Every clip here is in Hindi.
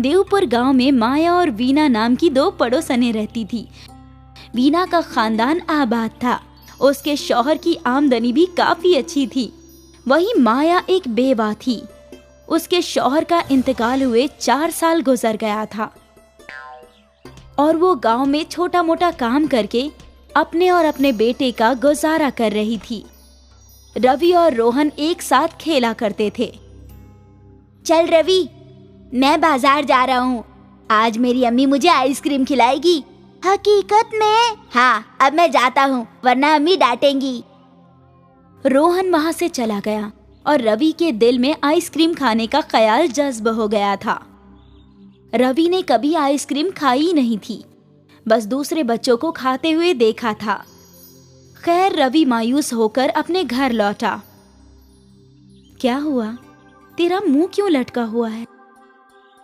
देवपुर गांव में माया और वीना नाम की दो पड़ोसनें रहती थी। वीना का खानदान आबाद था। उसके शौहर की आमदनी भी काफी अच्छी थी। वहीं माया एक बेवा थी। उसके शौहर का इंतकाल हुए 4 साल गुजर गया था और वो गांव में छोटा मोटा काम करके अपने और अपने बेटे का गुजारा कर रही थी। रवि और रोहन एक साथ खेला करते थे। चल रवि, मैं बाजार जा रहा हूँ। आज मेरी अम्मी मुझे आइसक्रीम खिलाएगी। हकीकत में? हाँ, अब मैं जाता हूँ वरना अम्मी डांटेंगी। रोहन वहां से चला गया और रवि के दिल में आइसक्रीम खाने का ख्याल जज्ब हो गया था। रवि ने कभी आइसक्रीम खाई ही नहीं थी, बस दूसरे बच्चों को खाते हुए देखा था। खैर, रवि मायूस होकर अपने घर लौटा। क्या हुआ? तेरा मुंह क्यों लटका हुआ है?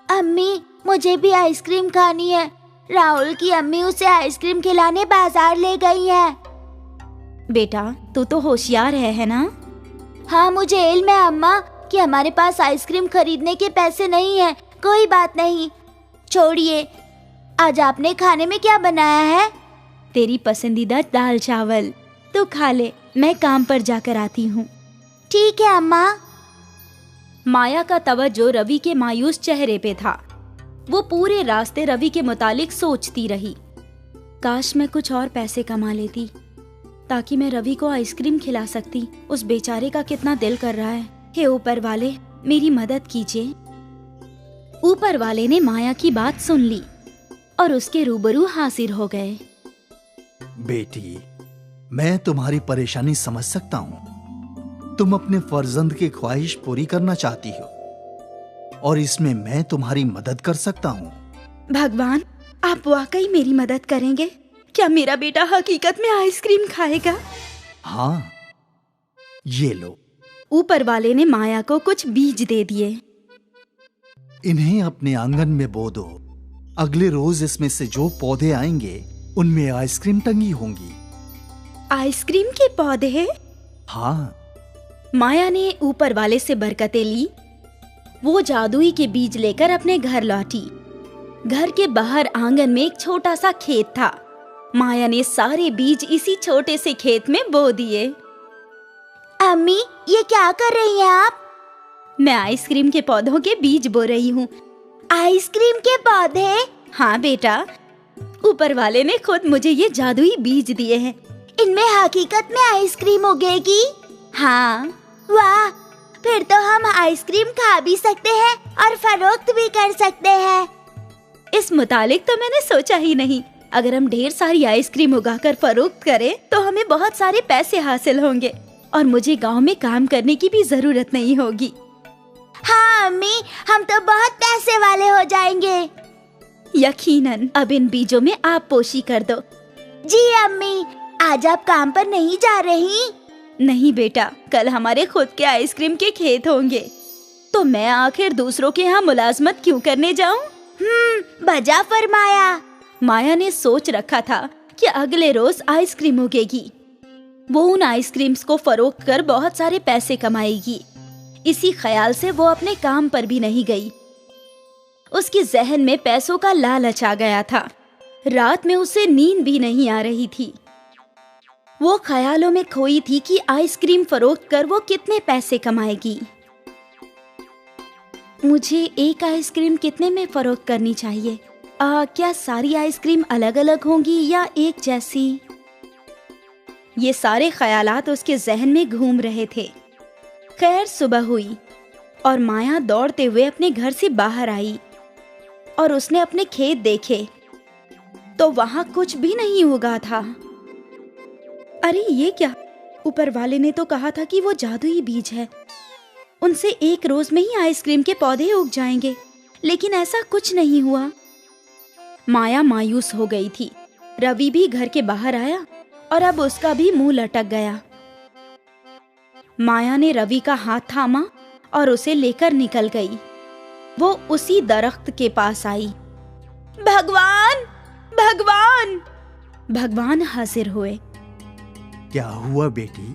अम्मी, मुझे भी आइसक्रीम खानी है। राहुल की अम्मी उसे आइसक्रीम खिलाने बाजार ले गई है। बेटा, तू तो होशियार है ना? हाँ, मुझे इल्म है अम्मा कि हमारे पास आइसक्रीम खरीदने के पैसे नहीं है। कोई बात नहीं, छोड़िए। आज आपने खाने में क्या बनाया है? तेरी पसंदीदा दाल चावल। तू खा ले, मैं काम पर जाकर आती हूँ। ठीक है अम्मा। माया का तवज्जो रवि के मायूस चेहरे पे था। वो पूरे रास्ते रवि के मुतालिक सोचती रही। काश मैं कुछ और पैसे कमा लेती ताकि मैं रवि को आइसक्रीम खिला सकती। उस बेचारे का कितना दिल कर रहा है। हे ऊपर वाले, मेरी मदद कीजिए। ऊपर वाले ने माया की बात सुन ली और उसके रूबरू हाजिर हो गए। बेटी, मैं तुम्हारी परेशानी समझ सकता हूँ। तुम अपने फर्जंद की ख्वाहिश पूरी करना चाहती हो और इसमें मैं तुम्हारी मदद कर सकता हूँ। भगवान, आप वाकई मेरी मदद करेंगे? क्या मेरा बेटा हकीकत में आइसक्रीम खाएगा? हाँ, ये लो। ऊपर वाले ने माया को कुछ बीज दे दिए। इन्हें अपने आंगन में बो दो। अगले रोज इसमें से जो पौधे आएंगे उनमें आइसक्रीम टंगी होंगी। आइसक्रीम के पौधे? हाँ। माया ने ऊपर वाले से बरकतें ली। वो जादुई के बीज लेकर अपने घर लौटी। घर के बाहर आंगन में एक छोटा सा खेत था। माया ने सारे बीज इसी छोटे से खेत में बो दिए। अम्मी, ये क्या कर रही हैं आप? मैं आइसक्रीम के पौधों के बीज बो रही हूँ। आइसक्रीम के पौधे? हाँ बेटा, ऊपर वाले ने खुद मुझे ये जादुई बीज दिए हैं। इनमें हकीकत में आइसक्रीम उगेगी? हाँ। वाह, फिर तो हम आइसक्रीम खा भी सकते हैं और फरोख्त भी कर सकते हैं। इस मुतालिक तो मैंने सोचा ही नहीं। अगर हम ढेर सारी आइसक्रीम उगाकर फरोख्त करें तो हमें बहुत सारे पैसे हासिल होंगे और मुझे गांव में काम करने की भी जरूरत नहीं होगी। हाँ अम्मी, हम तो बहुत पैसे वाले हो जाएंगे। यकीनन। अब इन बीजों में आप पोशी कर दो। जी अम्मी। आज आप काम पर नहीं जा रही? नहीं बेटा, कल हमारे खुद के आइसक्रीम के खेत होंगे, तो मैं आखिर दूसरों के यहाँ मुलाजमत क्यों करने जाऊँ? बजा फरमाया। माया ने सोच रखा था कि अगले रोज आइसक्रीम उगेगी। वो उन आइसक्रीम्स को फरोख्त कर बहुत सारे पैसे कमाएगी। इसी ख्याल से वो अपने काम पर भी नहीं गई। उसके जहन में पैसों का लालच आ गया था। रात में उसे नींद भी नहीं आ रही थी। वो ख्यालों में खोई थी कि आइसक्रीम फरोख्त कर वो कितने पैसे कमाएगी। मुझे एक आइसक्रीम कितने में फरोख्त करनी चाहिए? क्या सारी आइसक्रीम अलग अलग होंगी या एक जैसी? ये सारे ख्यालात उसके जहन में घूम रहे थे। खैर, सुबह हुई और माया दौड़ते हुए अपने घर से बाहर आई और उसने अपने खेत देखे तो वहां कुछ भी नहीं उगा था। अरे ये क्या? ऊपर वाले ने तो कहा था कि वो जादुई बीज है, उनसे एक रोज में ही आइसक्रीम के पौधे उग जाएंगे, लेकिन ऐसा कुछ नहीं हुआ। माया मायूस हो गई थी। रवि भी घर के बाहर आया और अब उसका भी मुंह लटक गया। माया ने रवि का हाथ थामा और उसे लेकर निकल गई। वो उसी दरख्त के पास आई। भगवान, भगवान! भगवान हाजिर हुए। क्या हुआ बेटी?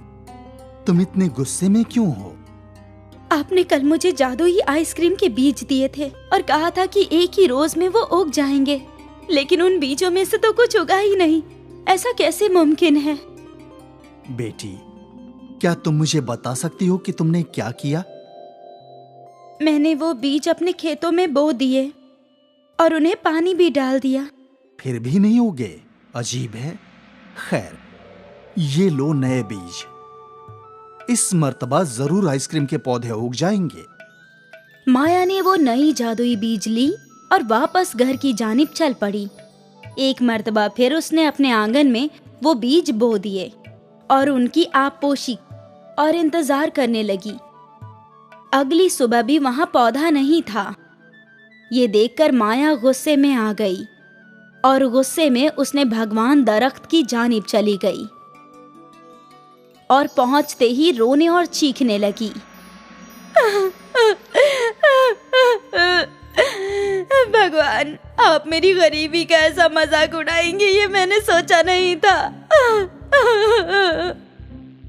तुम इतने गुस्से में क्यों हो? आपने कल मुझे जादुई आइसक्रीम के बीज दिए थे और कहा था कि एक ही रोज में वो उग जाएंगे, लेकिन उन बीजों में से तो कुछ उगा ही नहीं। ऐसा कैसे मुमकिन है? बेटी, क्या तुम मुझे बता सकती हो कि तुमने क्या किया? मैंने वो बीज अपने खेतों में बो दिए और उन्हें पानी भी डाल दिया। फिर भी नहीं उगे? अजीब है। खैर, ये लो नए बीज। इस मर्तबा जरूर आइसक्रीम के पौधे उग जाएंगे। माया ने वो नई जादुई बीज ली और वापस घर की जानिब चल पड़ी। एक मर्तबा फिर उसने अपने आंगन में वो बीज बो दिए और उनकी आपोशी और इंतजार करने लगी। अगली सुबह भी वहां पौधा नहीं था। ये देखकर माया गुस्से में आ गई और गुस्से में उसने भगवान दरख्त की जानिब चली गई और पहुंचते ही रोने और चीखने लगी। भगवान, आप मेरी गरीबी का ऐसा मजाक उड़ाएंगे, ये मैंने सोचा नहीं था।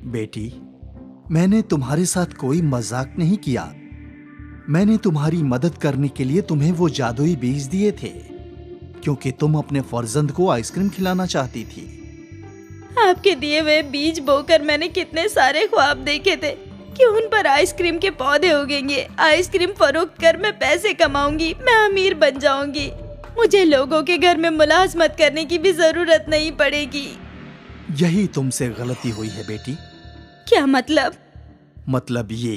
बेटी, मैंने तुम्हारे साथ कोई मजाक नहीं किया। मैंने तुम्हारी मदद करने के लिए तुम्हें वो जादुई बीज दिए थे, क्योंकि तुम अपने फर्जंद को आइसक्रीम खिलाना चाहती थी। आपके दिए हुए बीज बोकर मैंने कितने सारे ख्वाब देखे थे कि उन पर आइसक्रीम के पौधे उगेंगे। आइसक्रीम फरोख्त कर मैं पैसे कमाऊंगी, मैं अमीर बन जाऊंगी। मुझे लोगों के घर में मुलाजमत करने की भी जरूरत नहीं पड़ेगी। यही तुमसे गलती हुई है बेटी। क्या मतलब? मतलब ये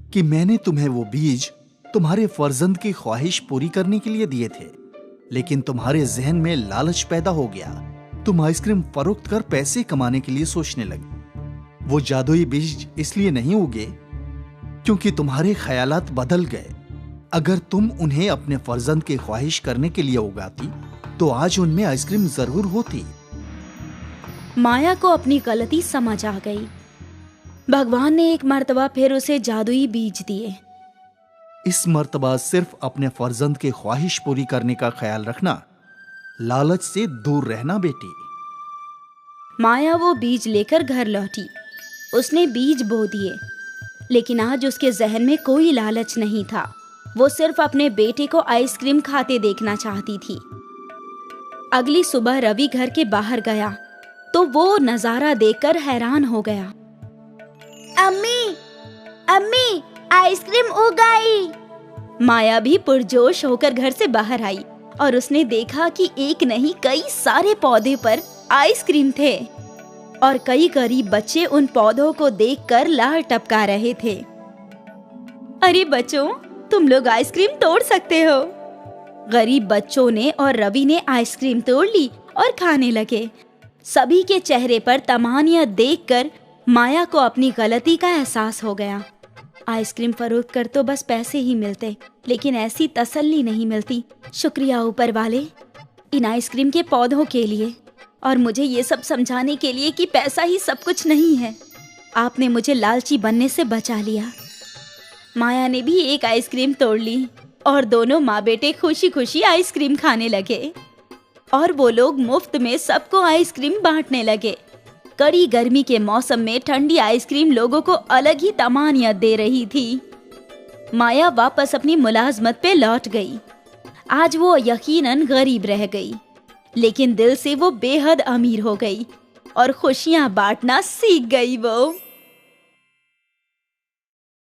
कि मैंने तुम्हें वो बीज तुम्हारे फर्जंद की ख्वाहिश पूरी करने के लिए दिए थे, लेकिन तुम्हारे जहन में लालच पैदा हो गया। तुम आइसक्रीम फरोख्त कर पैसे कमाने के लिए सोचने लगे। वो जादुई बीज इसलिए नहीं उगे क्योंकि तुम्हारे ख्यालात बदल गए। अगर तुम उन्हें अपने फर्जंद की ख्वाहिश करने के लिए उगाती तो आज उनमें आइसक्रीम जरूर होती। माया को अपनी गलती समझ आ गई। भगवान ने एक मर्तबा फिर उसे जादुई बीज दिए। इस मर्तबा सिर्फ अपने फर्जंद की ख्वाहिश पूरी करने का ख्याल रखना, लालच से दूर रहना बेटी। माया वो बीज लेकर घर लौटी। उसने बीज बो दिए, लेकिन आज उसके जहन में कोई लालच नहीं था। वो सिर्फ अपने बेटे को आइसक्रीम खाते देखना चाहती थी। अगली सुबह रवि घर के बाहर गया तो वो नजारा देखकर हैरान हो गया। अम्मी, अम्मी, आइसक्रीम उग गई। माया भी पुरजोश होकर घर से बाहर आई और उसने देखा कि एक नहीं कई सारे पौधे पर आइसक्रीम थे और कई गरीब बच्चे उन पौधों को देखकर लार टपका रहे थे। अरे बच्चों, तुम लोग आइसक्रीम तोड़ सकते हो। गरीब बच्चों ने और रवि ने आइसक्रीम तोड़ ली और खाने लगे। सभी के चेहरे पर तमानियत देखकर माया को अपनी गलती का एहसास हो गया। आइसक्रीम फरोख्त कर तो बस पैसे ही मिलते, लेकिन ऐसी तसल्ली नहीं मिलती। शुक्रिया ऊपर वाले, इन आइसक्रीम के पौधों के लिए और मुझे ये सब समझाने के लिए कि पैसा ही सब कुछ नहीं है। आपने मुझे लालची बनने से बचा लिया। माया ने भी एक आइसक्रीम तोड़ ली और दोनों माँ बेटे खुशी खुशी आइसक्रीम खाने लगे और वो लोग मुफ्त में सबको आइसक्रीम बांटने लगे। कड़ी गर्मी के मौसम में ठंडी आइसक्रीम लोगों को अलग ही तमानियत दे रही थी। माया वापस अपनी मुलाजमत पे लौट गई। आज वो यकीनन गरीब रह गई, लेकिन दिल से वो बेहद अमीर हो गई और खुशियां बांटना सीख गई वो।